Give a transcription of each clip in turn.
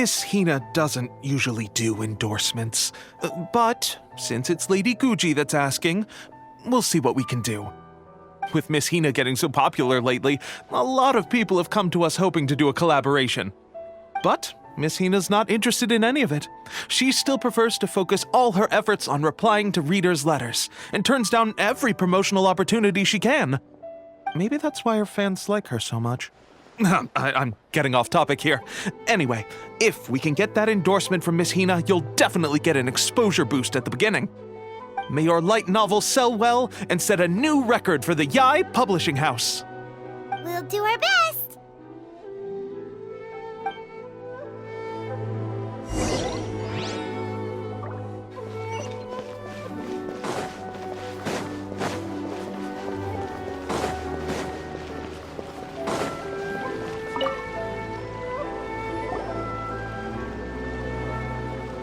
Miss Hina doesn't usually do endorsements, but since it's Lady Guji that's asking, we'll see what we can do. With Miss Hina getting so popular lately, a lot of people have come to us hoping to do a collaboration. But Miss Hina's not interested in any of it. She still prefers to focus all her efforts on replying to readers' letters, and turns down every promotional opportunity she can. Maybe that's why her fans like her so much. I'm getting off topic here. Anyway, if we can get that endorsement from Miss Hina, you'll definitely get an exposure boost at the beginning. May your light novel sell well and set a new record for the Yae Publishing House. We'll do our best.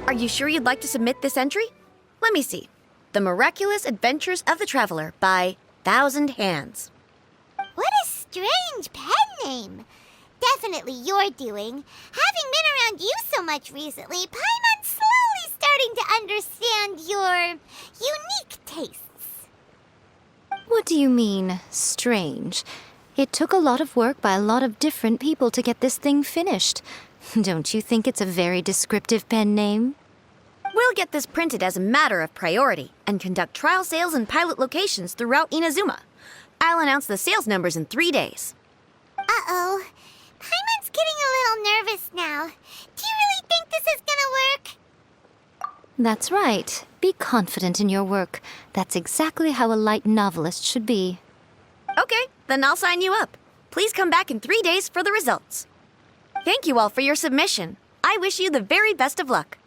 Are you sure you'd like to submit this entry? Let me see. The Miraculous Adventures of the Traveler by Thousand Hands. What a strange pen name. Definitely your doing. Having been around you so much recently, Paimon's slowly starting to understand your unique tastes. What do you mean, strange? It took a lot of work by a lot of different people to get this thing finished. Don't you think it's a very descriptive pen name? We'll get this printed as a matter of priority and conduct trial sales in pilot locations throughout Inazuma. I'll announce the sales numbers in 3 days. Uh-oh. Paimon's getting a little nervous now. Do you really think this is gonna work? That's right. Be confident in your work. That's exactly how a light novelist should be. Okay, then I'll sign you up. Please come back in 3 days for the results. Thank you all for your submission. I wish you the very best of luck.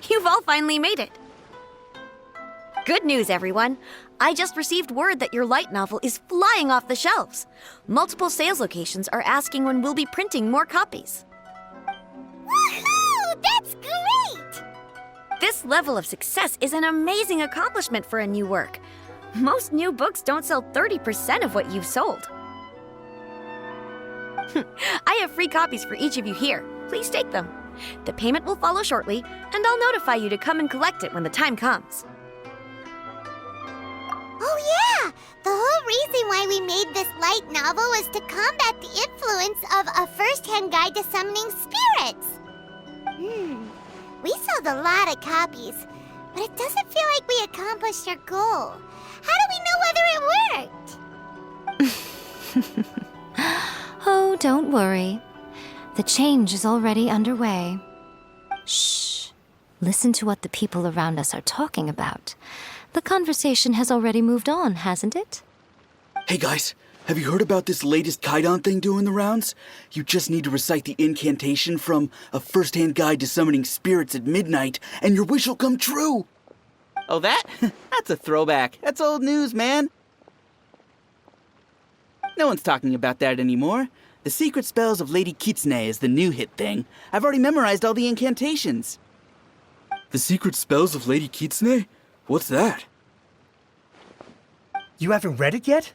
You've all finally made it. Good news, everyone. I just received word that your light novel is flying off the shelves. Multiple sales locations are asking when we'll be printing more copies. Woohoo! That's great! This level of success is an amazing accomplishment for a new work. Most new books don't sell 30% of what you've sold. I have free copies for each of you here. Please take them. The payment will follow shortly, and I'll notify you to come and collect it when the time comes. Oh yeah! The whole reason why we made this light novel was to combat the influence of a first-hand guide to summoning spirits. We sold a lot of copies, but it doesn't feel like we accomplished our goal. How do we know whether it worked? Oh, don't worry. The change is already underway. Shh. Listen to what the people around us are talking about. The conversation has already moved on, hasn't it? Hey guys, have you heard about this latest Kaidan thing doing the rounds? You just need to recite the incantation from A First-Hand Guide to Summoning Spirits at midnight, and your wish will come true! Oh, that? That's a throwback. That's old news, man. No one's talking about that anymore. The Secret Spells of Lady Kitsune is the new hit thing. I've already memorized all the incantations. The Secret Spells of Lady Kitsune? What's that? You haven't read it yet?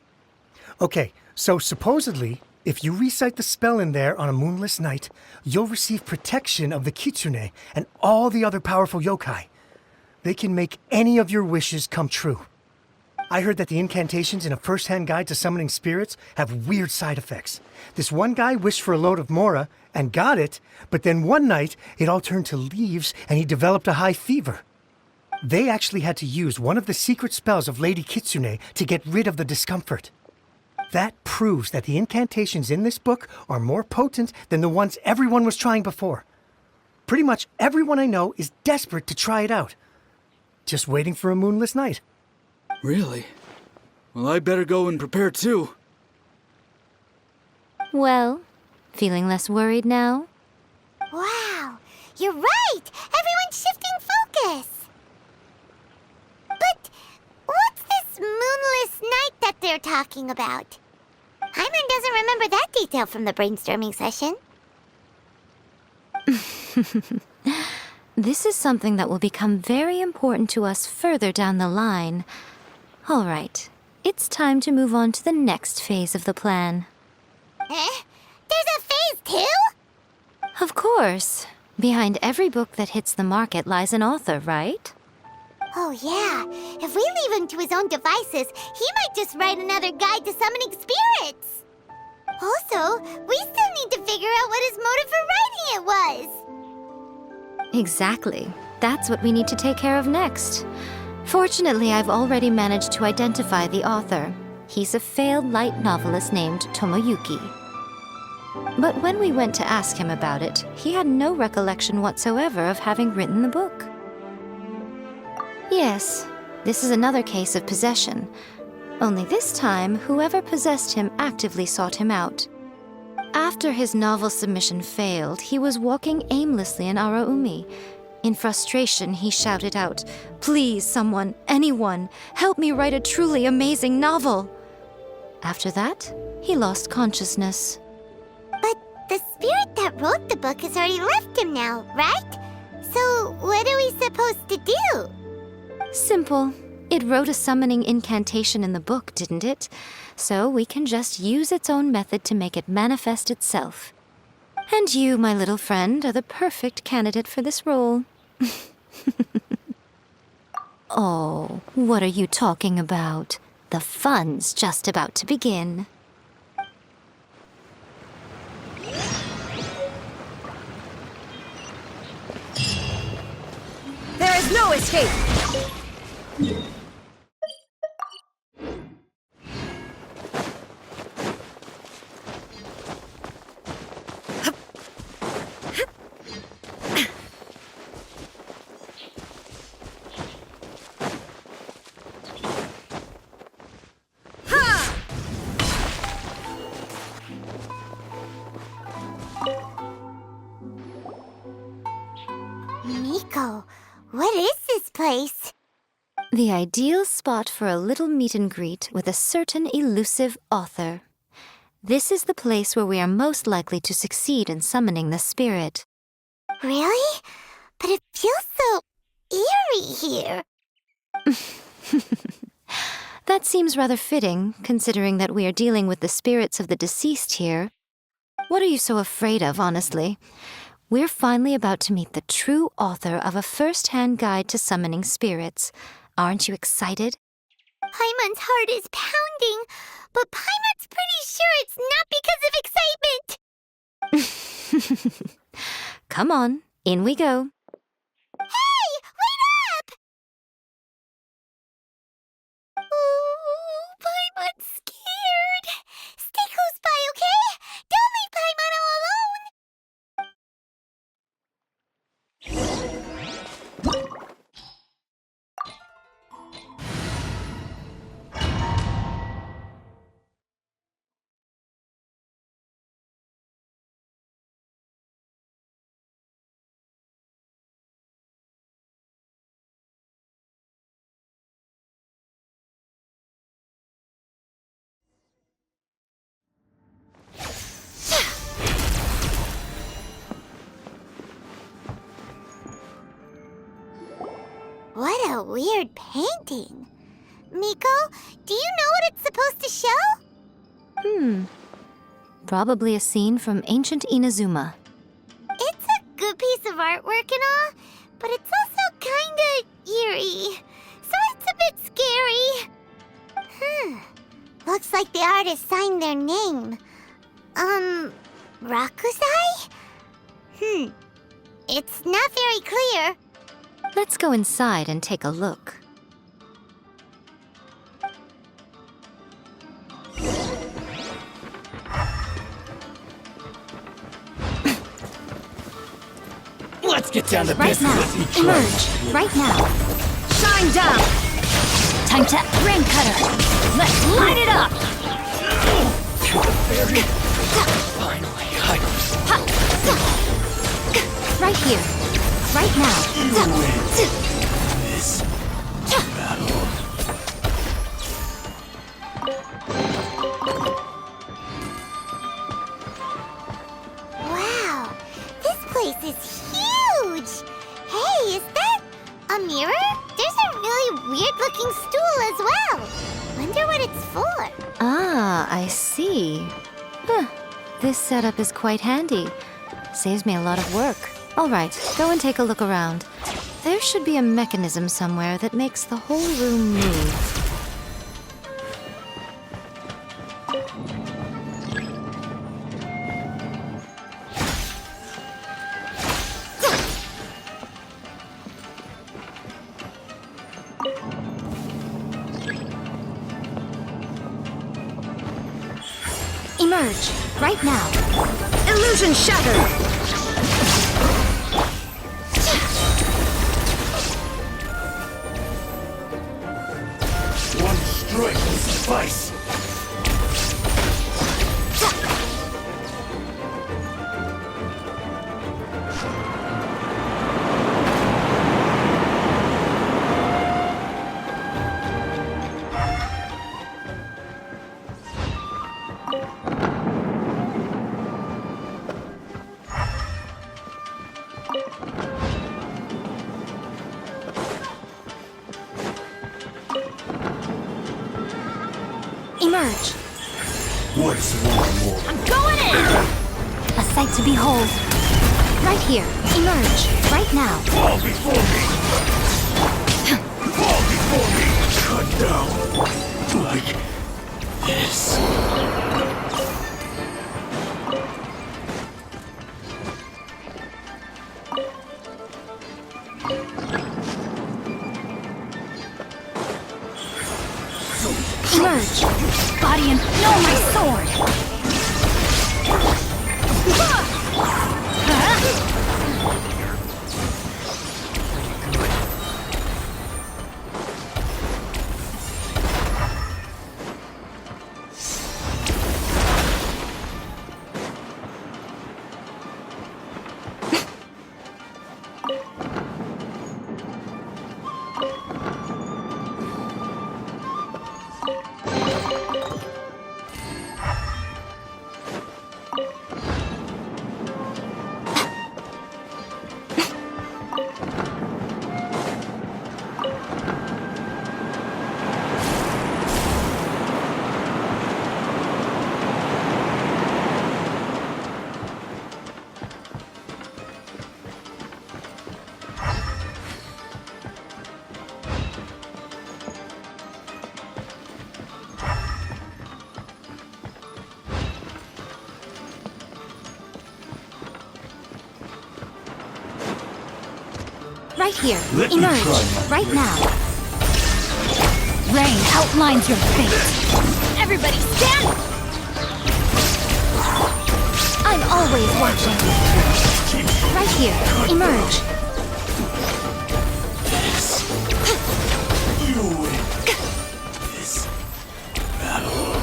Okay, so supposedly, if you recite the spell in there on a moonless night, you'll receive protection of the Kitsune and all the other powerful yokai. They can make any of your wishes come true. I heard that the incantations in A First-Hand Guide to Summoning Spirits have weird side effects. This one guy wished for a load of mora and got it, but then one night it all turned to leaves and he developed a high fever. They actually had to use one of the secret spells of Lady Kitsune to get rid of the discomfort. That proves that the incantations in this book are more potent than the ones everyone was trying before. Pretty much everyone I know is desperate to try it out. Just waiting for a moonless night. Really? Well, I better go and prepare too. Well, feeling less worried now? Wow, you're right! Everyone's shifting focus! But what's this moonless night that they're talking about? Hyman doesn't remember that detail from the brainstorming session. This is something that will become very important to us further down the line. All right, it's time to move on to the next phase of the plan. Eh? There's a phase 2? Of course. Behind every book that hits the market lies an author, right? Oh yeah, if we leave him to his own devices, he might just write another guide to summoning spirits. Also, we still need to figure out what his motive for writing it was. Exactly. That's what we need to take care of next. Fortunately, I've already managed to identify the author. He's a failed light novelist named Tomoyuki. But when we went to ask him about it, he had no recollection whatsoever of having written the book. Yes, this is another case of possession. Only this time, whoever possessed him actively sought him out. After his novel submission failed, he was walking aimlessly in Araumi. In frustration, he shouted out, "Please, someone, anyone, help me write a truly amazing novel!" After that, he lost consciousness. But the spirit that wrote the book has already left him now, right? So what are we supposed to do? Simple. It wrote a summoning incantation in the book, didn't it? So we can just use its own method to make it manifest itself. And you, my little friend, are the perfect candidate for this role. Oh, what are you talking about? The fun's just about to begin. There is no escape! Miko, what is this place? The ideal spot for a little meet and greet with a certain elusive author. This is the place where we are most likely to succeed in summoning the spirit. Really? But it feels so eerie here. That seems rather fitting, considering that we are dealing with the spirits of the deceased here. What are you so afraid of, honestly? We're finally about to meet the true author of a first-hand guide to summoning spirits. Aren't you excited? Paimon's heart is pounding, but Paimon's pretty sure it's not because of excitement. Come on, in we go. Hey, wait up! Ooh, Paimon's scared. Stay close by, okay? Don't leave Paimon all alone. What a weird painting. Miko, do you know what it's supposed to show? Probably a scene from ancient Inazuma. It's a good piece of artwork and all, but it's also kinda eerie. So it's a bit scary. Looks like the artist signed their name. Rakusai? It's not very clear. Let's go inside and take a look. Let's get down to Right business. now. Emerge. Right now. Shine down. Time to rain cutter. Let's light it up. Finally, Right here. Right now. this battle. Wow, this place is huge! Hey, is that a mirror? There's a really weird-looking stool as well. Wonder what it's for. Ah, I see. Huh. This setup is quite handy. Saves me a lot of work. All right, go and take a look around. There should be a mechanism somewhere that makes the whole room move. Emerge, right now. Illusion shattered! One strike will suffice. Emerge. What's one more? I'm going in! A sight to behold. Right here. Emerge. Right now. Fall before me! Fall before me! Cut down like this. Emerge. Body and no, my sword. Right here. Let me Emerge. try. Right now. Rain outlines your fate. Everybody stand! I'm always watching. Right here. Emerge. You win this battle.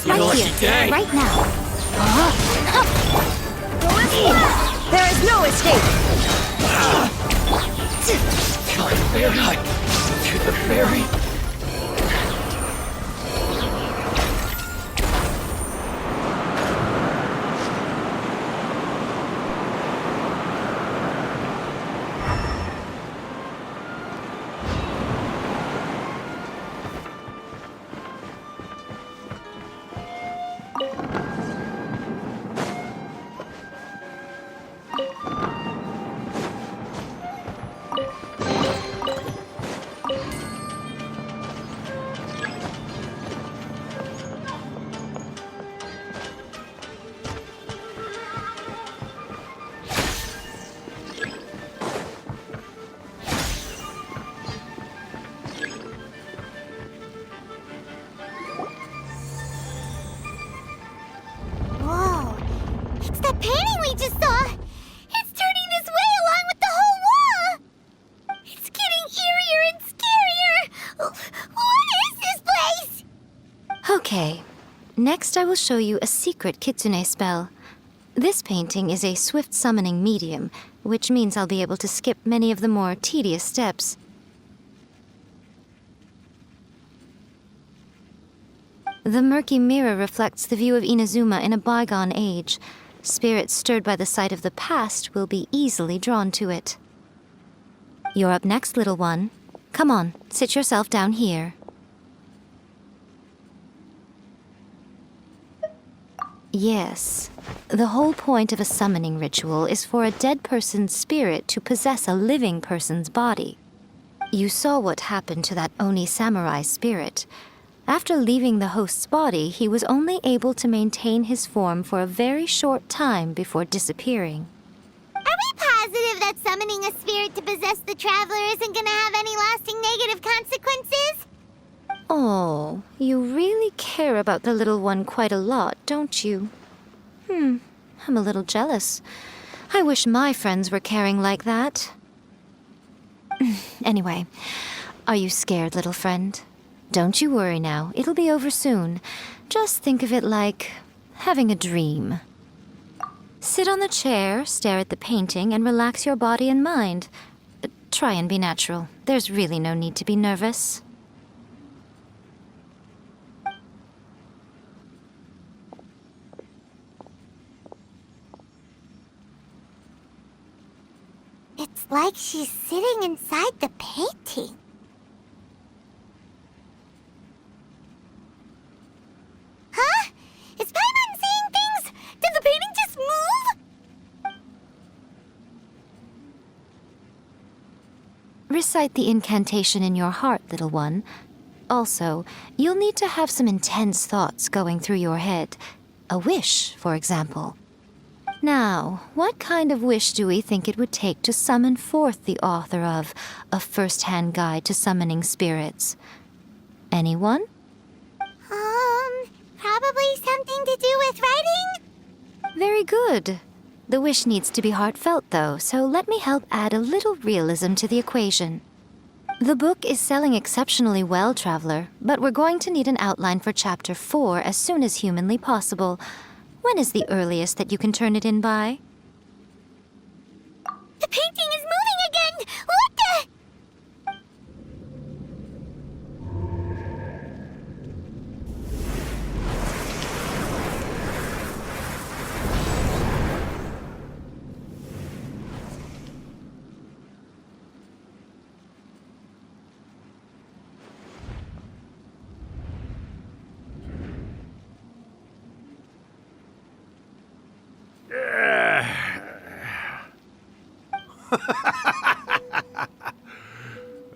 Right here. Right now. There is no escape. Cut to the very... Whoa! It's the painting we just saw! It's turning this way along with the whole wall! It's getting eerier and scarier! What is this place? Okay. Next, I will show you a secret kitsune spell. This painting is a swift summoning medium, which means I'll be able to skip many of the more tedious steps. The murky mirror reflects the view of Inazuma in a bygone age. Spirits stirred by the sight of the past will be easily drawn to it. You're up next, little one. Come on, sit yourself down here. Yes. The whole point of a summoning ritual is for a dead person's spirit to possess a living person's body. You saw what happened to that Oni samurai spirit. After leaving the host's body, he was only able to maintain his form for a very short time before disappearing. Are we positive that summoning a spirit to possess the traveler isn't gonna have any lasting negative consequences? Oh, you really care about the little one quite a lot, don't you? I'm a little jealous. I wish my friends were caring like that. Anyway, are you scared, little friend? Don't you worry now, it'll be over soon. Just think of it like having a dream. Sit on the chair, stare at the painting, and relax your body and mind. Try and be natural. There's really no need to be nervous. It's like she's sitting inside the painting. Huh? Is Paimon seeing things? Did the painting just move? Recite the incantation in your heart, little one. Also, you'll need to have some intense thoughts going through your head. A wish, for example. Now, what kind of wish do we think it would take to summon forth the author of A First-Hand Guide to Summoning Spirits? Anyone? Probably something to do with writing? Very good. The wish needs to be heartfelt, though, so let me help add a little realism to the equation. The book is selling exceptionally well, Traveler, but we're going to need an outline for Chapter 4 as soon as humanly possible. When is the earliest that you can turn it in by? The painting is moving again! What the...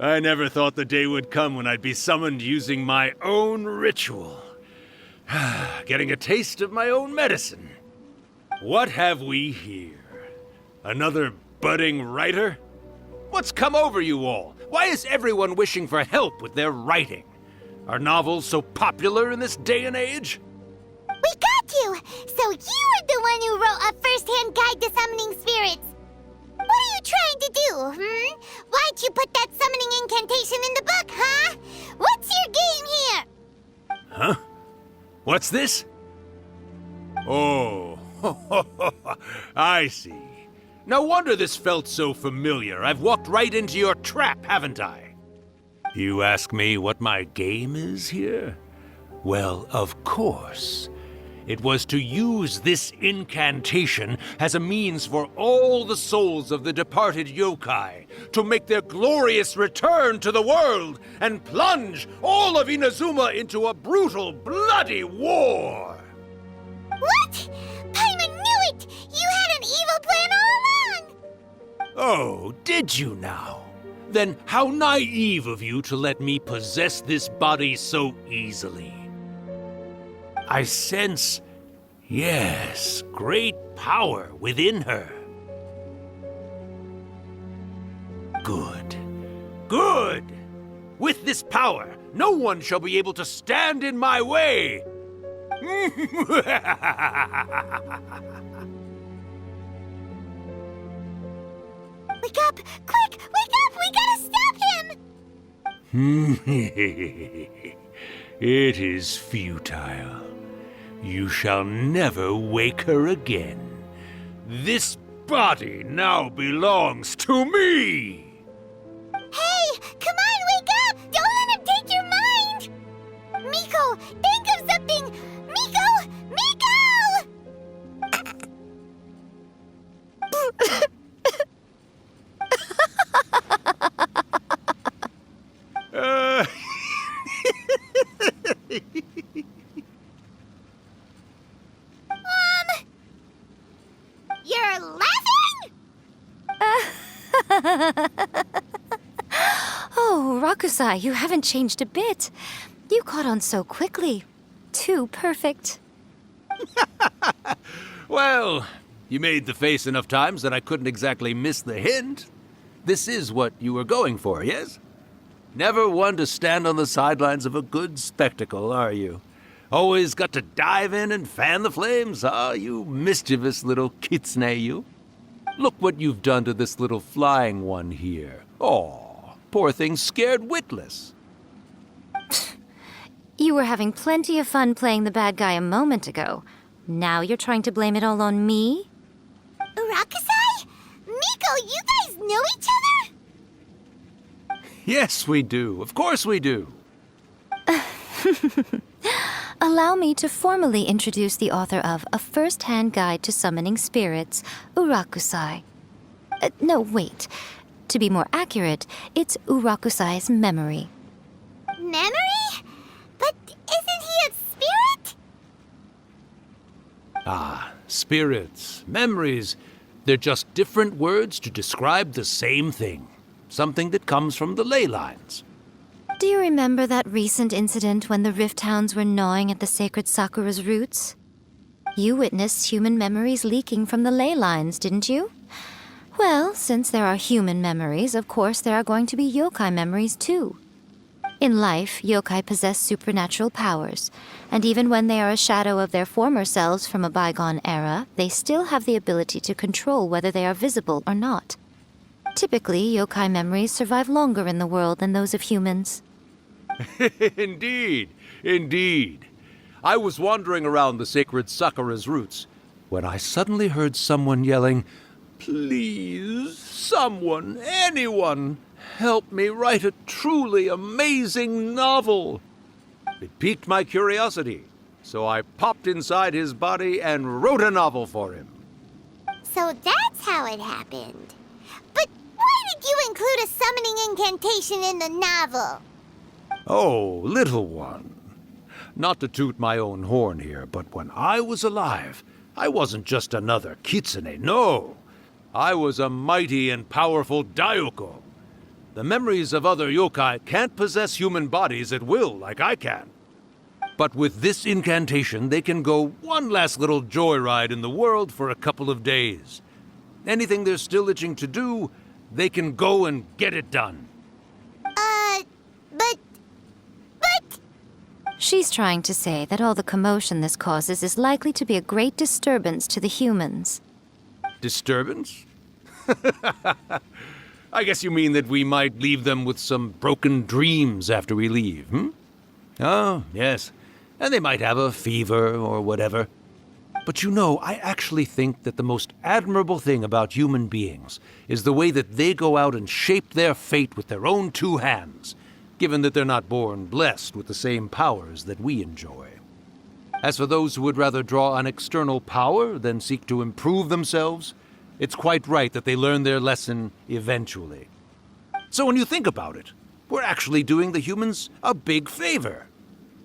I never thought the day would come when I'd be summoned using my own ritual. Getting a taste of my own medicine. What have we here? Another budding writer? What's come over you all? Why is everyone wishing for help with their writing? Are novels so popular in this day and age? We got you! So you are the one who wrote A First-Hand Guide to Summoning Spirits! What are you trying to do, Why'd you put that summoning incantation in the book, huh? What's your game here? Huh? What's this? Oh, I see. No wonder this felt so familiar. I've walked right into your trap, haven't I? You ask me what my game is here? Well, of course. It was to use this incantation as a means for all the souls of the departed yokai to make their glorious return to the world and plunge all of Inazuma into a brutal, bloody war! What? Paimon knew it! You had an evil plan all along! Oh, did you now? Then how naive of you to let me possess this body so easily. I sense, yes, great power within her. Good. Good! With this power, no one shall be able to stand in my way! Wake up! Quick! Wake up! We gotta stop him! It is futile. You shall never wake her again. This body now belongs to me! Hey! Come on, wake up! Don't let him take your mind! Miko, think of something! Miko! Miko! You're laughing? Oh, Rakusai, you haven't changed a bit. You caught on so quickly. Too perfect. Well, you made the face enough times that I couldn't exactly miss the hint. This is what you were going for, yes? Never one to stand on the sidelines of a good spectacle, are you? Always got to dive in and fan the flames, ah, you mischievous little kitsune, you. Look what you've done to this little flying one here. Aw, poor thing scared witless. You were having plenty of fun playing the bad guy a moment ago. Now you're trying to blame it all on me? Rakusai? Miko, you guys know each other? Yes, we do. Of course we do. Allow me to formally introduce the author of A First-Hand Guide to Summoning Spirits, Urakusai. No, wait. To be more accurate, it's Urakusai's memory. Memory? But isn't he a spirit? Ah, spirits, memories. They're just different words to describe the same thing. Something that comes from the ley lines. Do you remember that recent incident when the Rift Hounds were gnawing at the sacred Sakura's roots? You witnessed human memories leaking from the ley lines, didn't you? Well, since there are human memories, of course there are going to be yokai memories too. In life, yokai possess supernatural powers, and even when they are a shadow of their former selves from a bygone era, they still have the ability to control whether they are visible or not. Typically, yokai memories survive longer in the world than those of humans. Indeed, indeed. I was wandering around the sacred Sakura's roots when I suddenly heard someone yelling, "Please, someone, anyone, help me write a truly amazing novel." It piqued my curiosity, so I popped inside his body and wrote a novel for him. So that's how it happened. But why did you include a summoning incantation in the novel? Oh, little one. Not to toot my own horn here, but when I was alive, I wasn't just another kitsune, no. I was a mighty and powerful Daiyoko. The memories of other yokai can't possess human bodies at will like I can. But with this incantation, they can go one last little joyride in the world for a couple of days. Anything they're still itching to do, they can go and get it done. But... She's trying to say that all the commotion this causes is likely to be a great disturbance to the humans. Disturbance? I guess you mean that we might leave them with some broken dreams after we leave, Oh, yes. And they might have a fever or whatever. But you know, I actually think that the most admirable thing about human beings is the way that they go out and shape their fate with their own two hands, given that they're not born blessed with the same powers that we enjoy. As for those who would rather draw on external power than seek to improve themselves, it's quite right that they learn their lesson eventually. So when you think about it, we're actually doing the humans a big favor.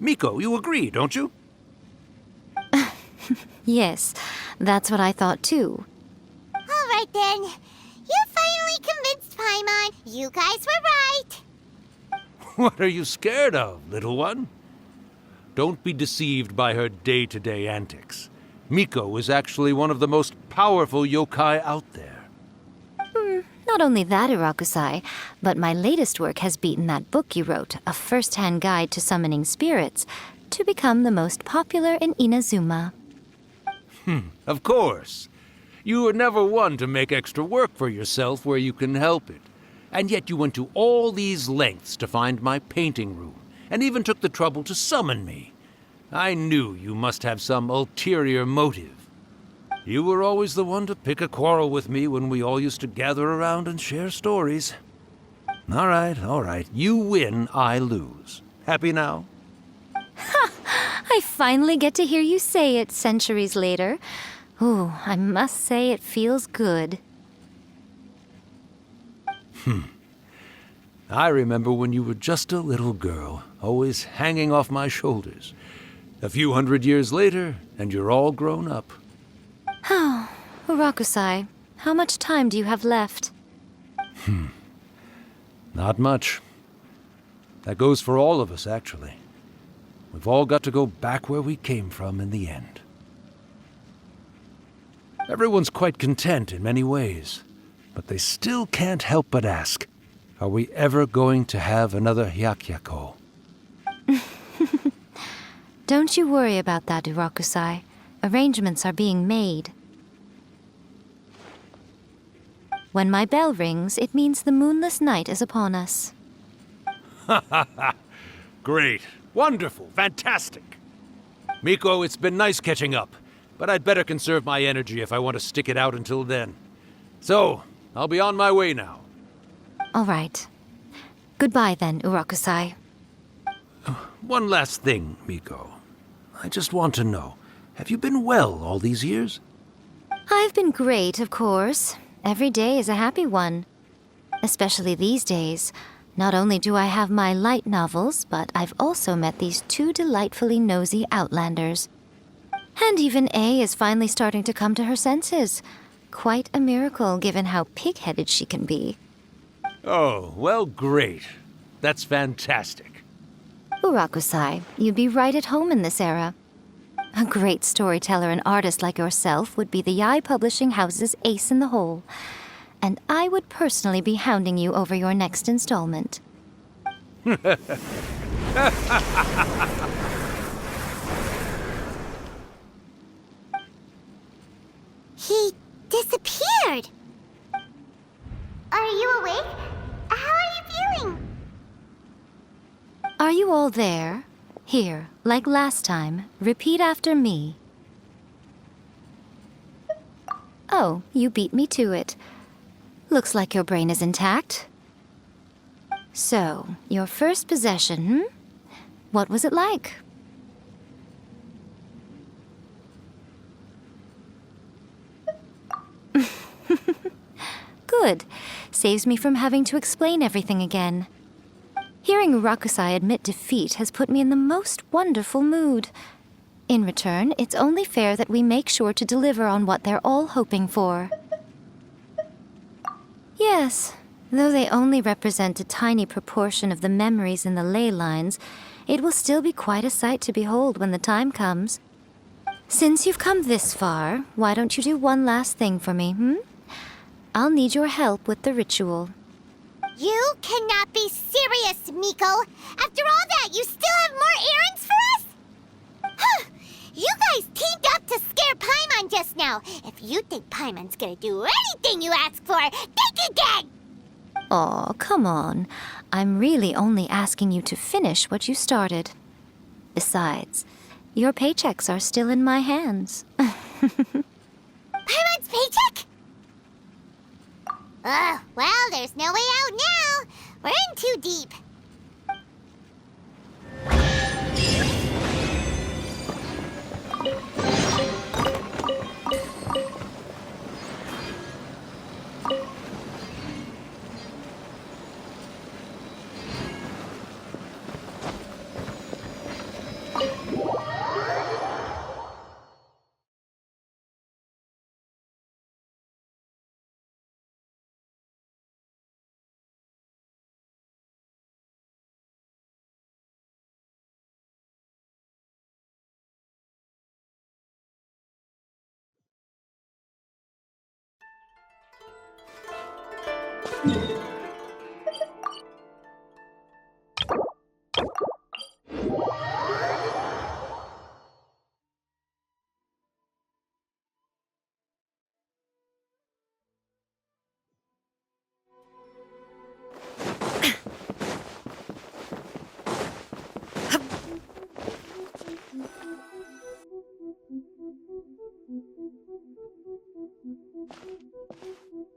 Miko, you agree, don't you? Yes, that's what I thought too. All right then. You finally convinced Paimon. You guys were right. What are you scared of, little one? Don't be deceived by her day-to-day antics. Miko is actually one of the most powerful yokai out there. Not only that, Urakusai, but my latest work has beaten that book you wrote, A First-Hand Guide to Summoning Spirits, to become the most popular in Inazuma. Of course. You were never one to make extra work for yourself where you can help it. And yet you went to all these lengths to find my painting room, and even took the trouble to summon me. I knew you must have some ulterior motive. You were always the one to pick a quarrel with me when we all used to gather around and share stories. All right. You win, I lose. Happy now? I finally get to hear you say it centuries later. Ooh, I must say it feels good. I remember when you were just a little girl, always hanging off my shoulders. A few 100 years later, and you're all grown up. Urakusai, how much time do you have left? Not much. That goes for all of us, actually. We've all got to go back where we came from in the end. Everyone's quite content in many ways, but they still can't help but ask, are we ever going to have another Hyakyako? Don't you worry about that, Urakusai. Arrangements are being made. When my bell rings, it means the moonless night is upon us. Great. Wonderful. Fantastic. Miko, it's been nice catching up, but I'd better conserve my energy if I want to stick it out until then. So, I'll be on my way now. All right. Goodbye then, Urakusai. One last thing, Miko. I just want to know, have you been well all these years? I've been great, of course. Every day is a happy one. Especially these days. Not only do I have my light novels, but I've also met these two delightfully nosy outlanders. And even A is finally starting to come to her senses. Quite a miracle, given how pig-headed she can be. Oh, well, great. That's fantastic. Urakusai, you'd be right at home in this era. A great storyteller and artist like yourself would be the Yae Publishing House's ace in the hole. And I would personally be hounding you over your next installment. He disappeared. Are you awake? How are you feeling? Are you all there? Here, like last time, repeat after me. Oh, you beat me to it. Looks like your brain is intact. So, your first possession, What was it like? Good. Saves me from having to explain everything again. Hearing Urakusai admit defeat has put me in the most wonderful mood. In return, it's only fair that we make sure to deliver on what they're all hoping for. Yes, though they only represent a tiny proportion of the memories in the ley lines, it will still be quite a sight to behold when the time comes. Since you've come this far, why don't you do one last thing for me, I'll need your help with the ritual. You cannot be serious, Miko! After all that, you still have more errands for us? Huh! You guys teamed up to scare Paimon just now. If you think Paimon's gonna do anything you ask for, think again! Aw, come on. I'm really only asking you to finish what you started. Besides, your paychecks are still in my hands. Paimon's paycheck? Well, there's no way out now. We're in too deep.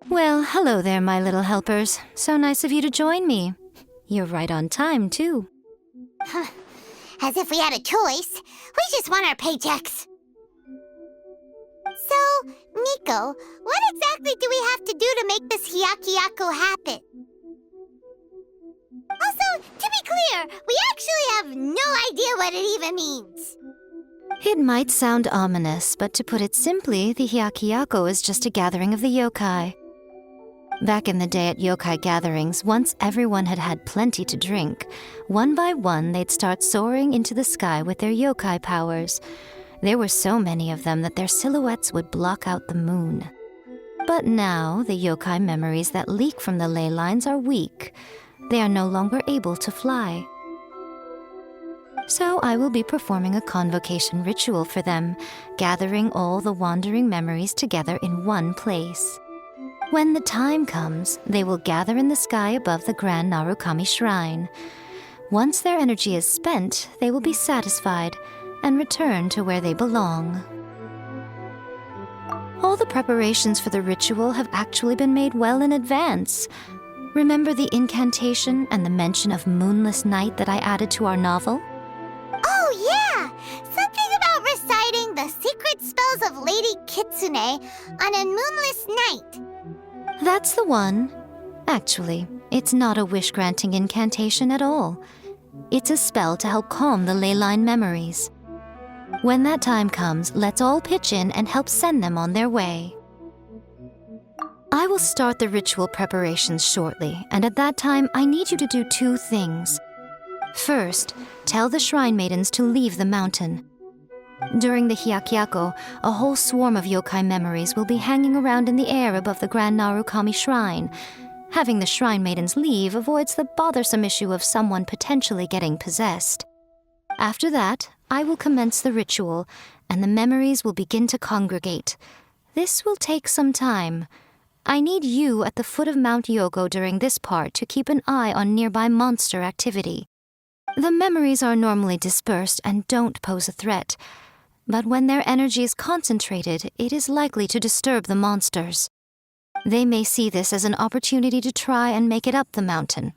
Well, hello there, my little helpers. So nice of you to join me. You're right on time, too. As if we had a choice. We just want our paychecks. So, Miko, what exactly do we have to do to make this Hyakyako happen? Also, to be clear, we actually have no idea what it even means. It might sound ominous, but to put it simply, the Hyakyako is just a gathering of the yokai. Back in the day at yokai gatherings, once everyone had had plenty to drink, one by one they'd start soaring into the sky with their yokai powers. There were so many of them that their silhouettes would block out the moon. But now, the yokai memories that leak from the ley lines are weak. They are no longer able to fly. So I will be performing a convocation ritual for them, gathering all the wandering memories together in one place. When the time comes, they will gather in the sky above the Grand Narukami Shrine. Once their energy is spent, they will be satisfied and return to where they belong. All the preparations for the ritual have actually been made well in advance. Remember the incantation and the mention of moonless night that I added to our novel? Oh, yeah! Something about reciting the secret spells of Lady Kitsune on a moonless night. That's the one. Actually, it's not a wish-granting incantation at all. It's a spell to help calm the ley line memories. When that time comes, let's all pitch in and help send them on their way. I will start the ritual preparations shortly, and at that time, I need you to do two things. First, tell the shrine maidens to leave the mountain. During the Hyakyako, a whole swarm of yokai memories will be hanging around in the air above the Grand Narukami Shrine. Having the shrine maidens leave avoids the bothersome issue of someone potentially getting possessed. After that, I will commence the ritual, and the memories will begin to congregate. This will take some time. I need you at the foot of Mount Yogo during this part to keep an eye on nearby monster activity. The memories are normally dispersed and don't pose a threat, but when their energy is concentrated, it is likely to disturb the monsters. They may see this as an opportunity to try and make it up the mountain.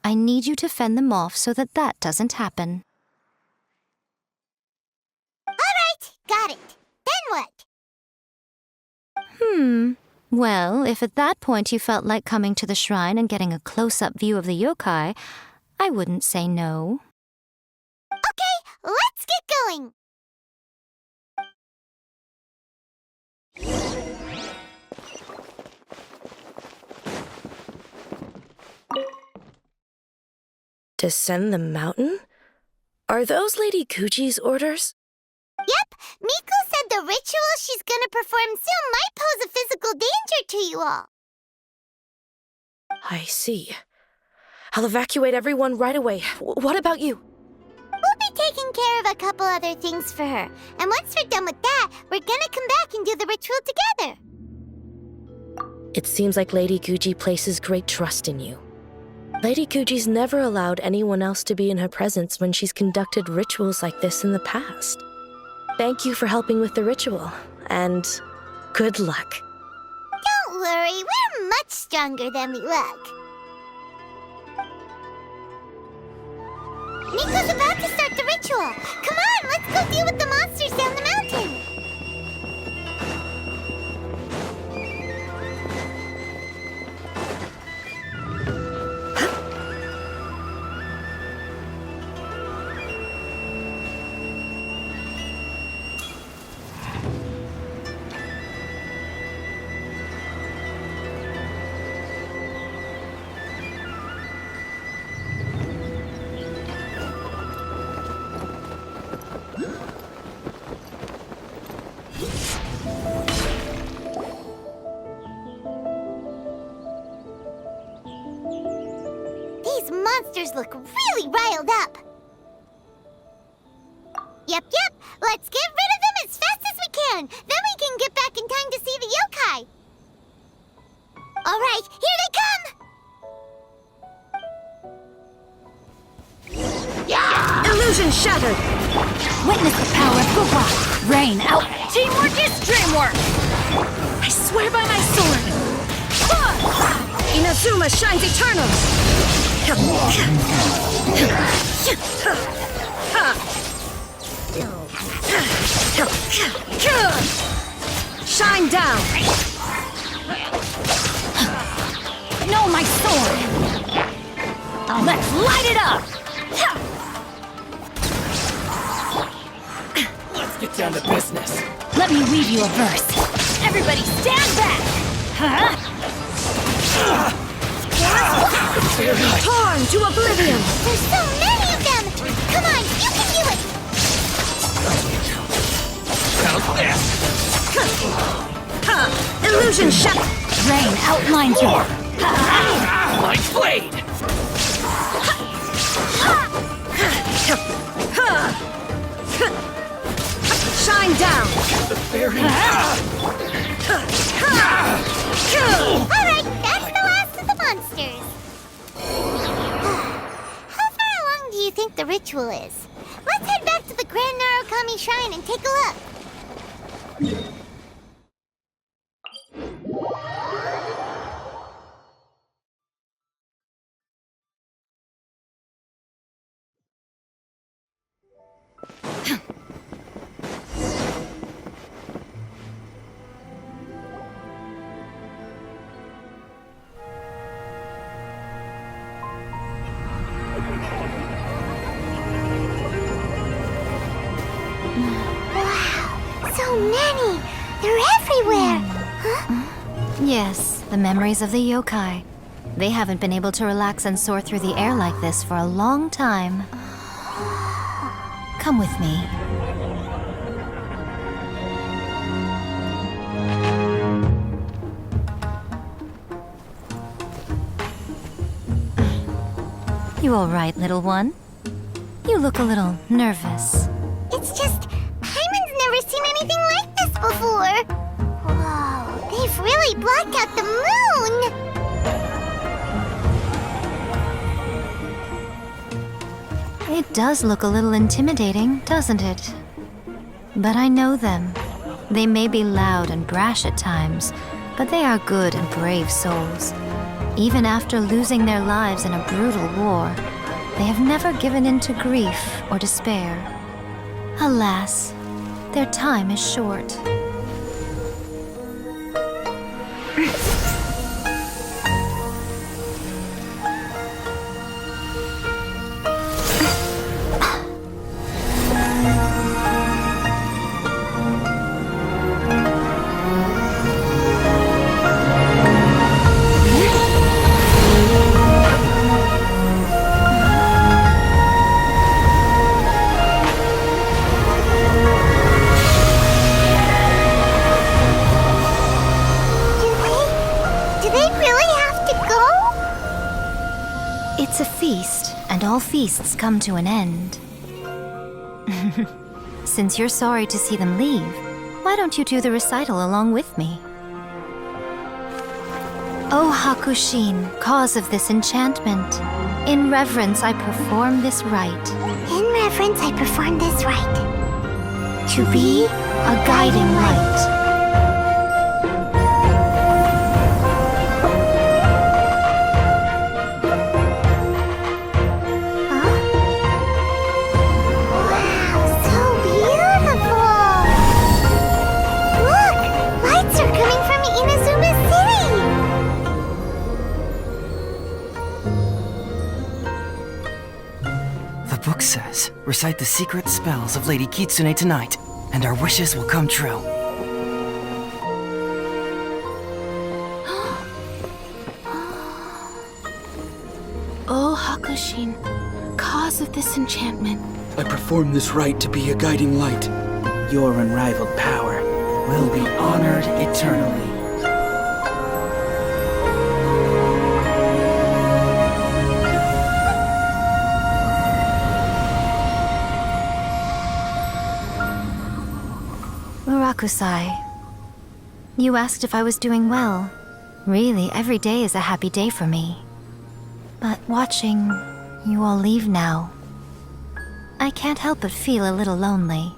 I need you to fend them off so that that doesn't happen. All right, got it. Then what? Well, if at that point you felt like coming to the shrine and getting a close-up view of the yokai, I wouldn't say no. Okay, let's get going. Descend the mountain? Are those Lady Guji's orders? Yep, Miko said the ritual she's gonna perform soon might pose a physical danger to you all. I see. I'll evacuate everyone right away. What about you? We'll be taking care of a couple other things for her. And once we're done with that, we're gonna come back and do the ritual together. It seems like Lady Guji places great trust in you. Lady Guji's never allowed anyone else to be in her presence when she's conducted rituals like this in the past. Thank you for helping with the ritual, and good luck. Don't worry, we're much stronger than we look. Miko's about to start the ritual. Come on, let's go deal with the monsters down the mountain. These monsters look really riled up. Yep. Let's get rid of them as fast as we can. Then we can get back in time to see the yokai. All right, here they come. Illusion shattered! Witness the power of Gugwa! Rain out! Teamwork is dreamwork! I swear by my sword! Inazuma shines eternal! Shine down! No, my sword! Let's light it up! Let's get down to business. Let me weave you a verse. Everybody stand back! Huh? Torn to oblivion! There's so many of them. Come on, you can do it. Illusion shattered! Rain outlines your... My blade! Shine down! The fairy! All right, that's the last of the monsters. How far along do you think the ritual is? Let's head back to the Grand Narukami Shrine and take a look. So many! They're everywhere! Huh? Yes, the memories of the yokai. They haven't been able to relax and soar through the air like this for a long time. Come with me. You all right, little one? You look a little nervous. It's just, Hyman's never seen anything like this before. Whoa, they've really blocked out the moon! It does look a little intimidating, doesn't it? But I know them. They may be loud and brash at times, but they are good and brave souls. Even after losing their lives in a brutal war, they have never given in to grief or despair. Alas, their time is short. It's a feast, and all feasts come to an end. Since you're sorry to see them leave, why don't you do the recital along with me? O Hakushin, cause of this enchantment, in reverence I perform this rite. In reverence, I perform this rite. To be a guiding light. The book says, recite the secret spells of Lady Kitsune tonight, and our wishes will come true. Oh, Hakushin, cause of this enchantment. I perform this rite to be a guiding light. Your unrivaled power Will be honored eternally. Murakusai, you asked if I was doing well. Really, every day is a happy day for me. But watching you all leave now, I can't help but feel a little lonely.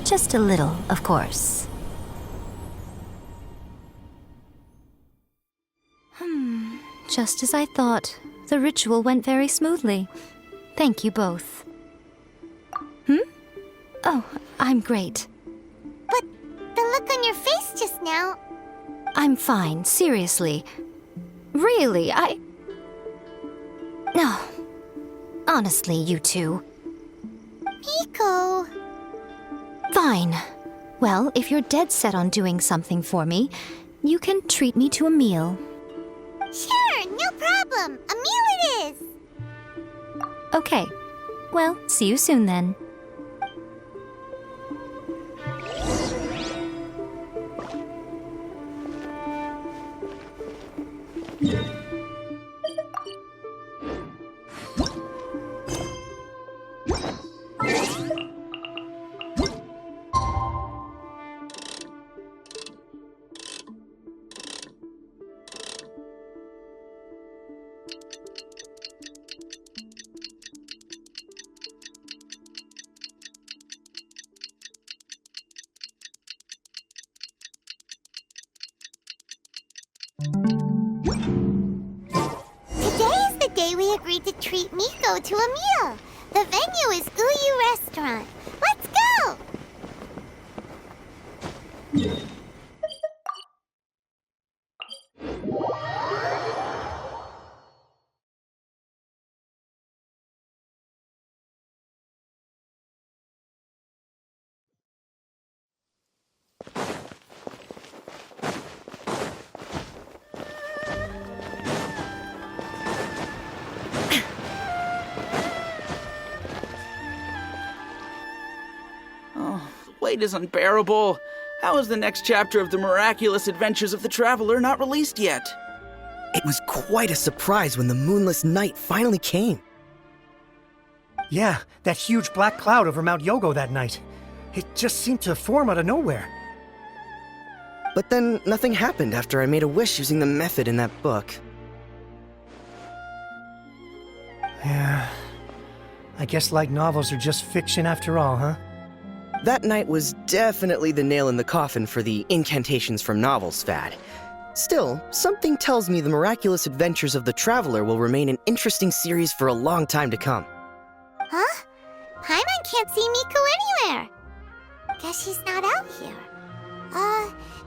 Just a little, of course. Just as I thought. The ritual went very smoothly. Thank you both. Oh, I'm great. But the look on your face just now... I'm fine, seriously. Really, No. Honestly, you two. Miko... Fine. Well, if you're dead set on doing something for me, you can treat me to a meal. Sure, no problem. A meal it is. Okay. Well, see you soon then. We agreed to treat Miko to a meal. The venue is Uyu Restaurant. Let's go! Wait is unbearable. How is the next chapter of the miraculous adventures of the traveler not released yet? It was quite a surprise when the moonless night finally came. Yeah, that huge black cloud over Mount Yogo that night. It just seemed to form out of nowhere. But then nothing happened after I made a wish using the method in that book. Yeah. I guess light novels are just fiction after all, huh? That night was definitely the nail in the coffin for the incantations from novels fad. Still, something tells me the miraculous adventures of the traveler will remain an interesting series for a long time to come. Huh? Paimon can't see Miko anywhere. Guess she's not out here.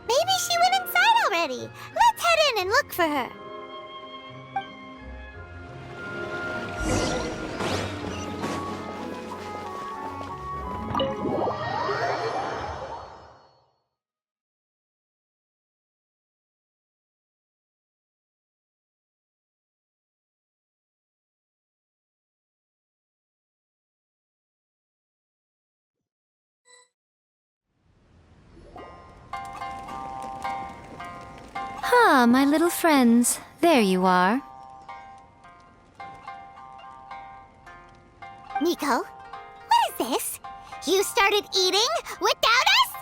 Maybe she went inside already. Let's head in and look for her. Ah, my little friends. There you are. Miko, what is this? You started eating without us?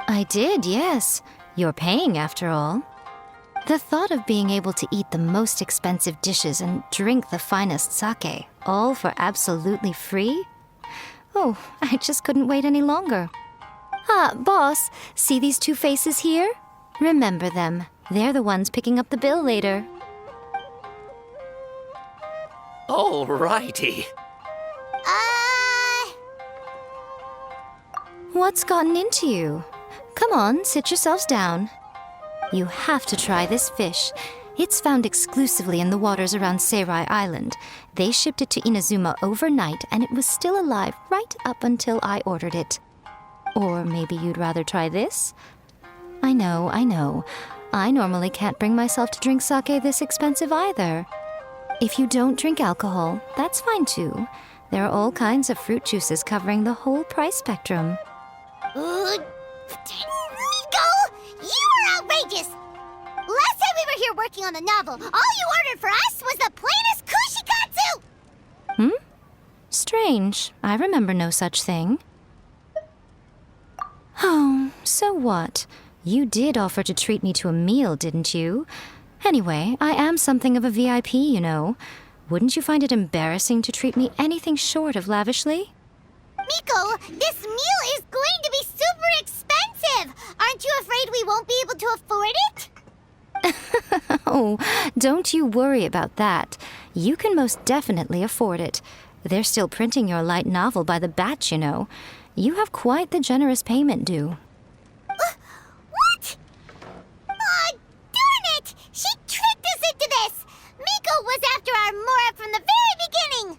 I did, yes. You're paying after all. The thought of being able to eat the most expensive dishes and drink the finest sake, all for absolutely free, Oh, I just couldn't wait any longer. Ah, boss, see these two faces here? Remember them. They're the ones picking up the bill later. Alrighty. What's gotten into you? Come on, sit yourselves down. You have to try this fish. It's found exclusively in the waters around Seirai Island. They shipped it to Inazuma overnight, and it was still alive right up until I ordered it. Or maybe you'd rather try this? I know. I normally can't bring myself to drink sake this expensive either. If you don't drink alcohol, that's fine too. There are all kinds of fruit juices covering the whole price spectrum. Miko! You are outrageous! Last time we were here working on the novel, all you ordered for us was the plainest kushikatsu! Strange. I remember no such thing. Oh, so what? You did offer to treat me to a meal, didn't you? Anyway, I am something of a VIP, you know. Wouldn't you find it embarrassing to treat me anything short of lavishly? Miko, this meal is going to be super expensive! Aren't you afraid we won't be able to afford it? Oh, don't you worry about that. You can most definitely afford it. They're still printing your light novel by the batch, you know. You have quite the generous payment due. What? Aw, darn it! She tricked us into this! Miko was after our Mora from the very beginning!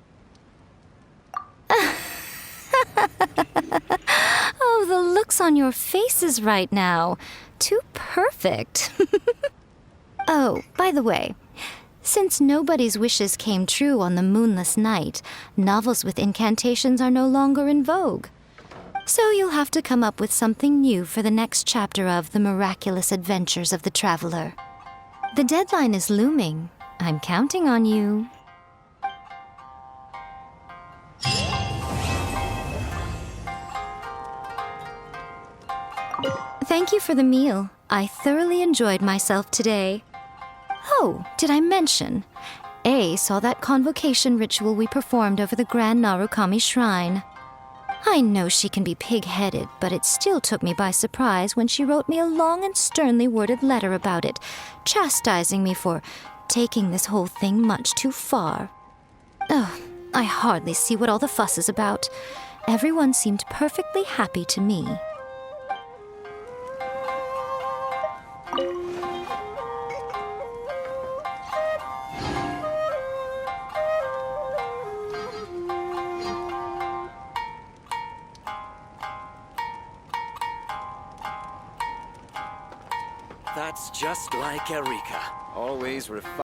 Oh, the looks on your faces right now. Too perfect. Oh, by the way, since nobody's wishes came true on the moonless night, novels with incantations are no longer in vogue. So you'll have to come up with something new for the next chapter of The Miraculous Adventures of the Traveler. The deadline is looming. I'm counting on you. Thank you for the meal. I thoroughly enjoyed myself today. Oh, did I mention? A saw that convocation ritual we performed over the Grand Narukami Shrine. I know she can be pig-headed, but it still took me by surprise when she wrote me a long and sternly worded letter about it, chastising me for taking this whole thing much too far. Oh, I hardly see what all the fuss is about. Everyone seemed perfectly happy to me. That's just like Erika. Always refined.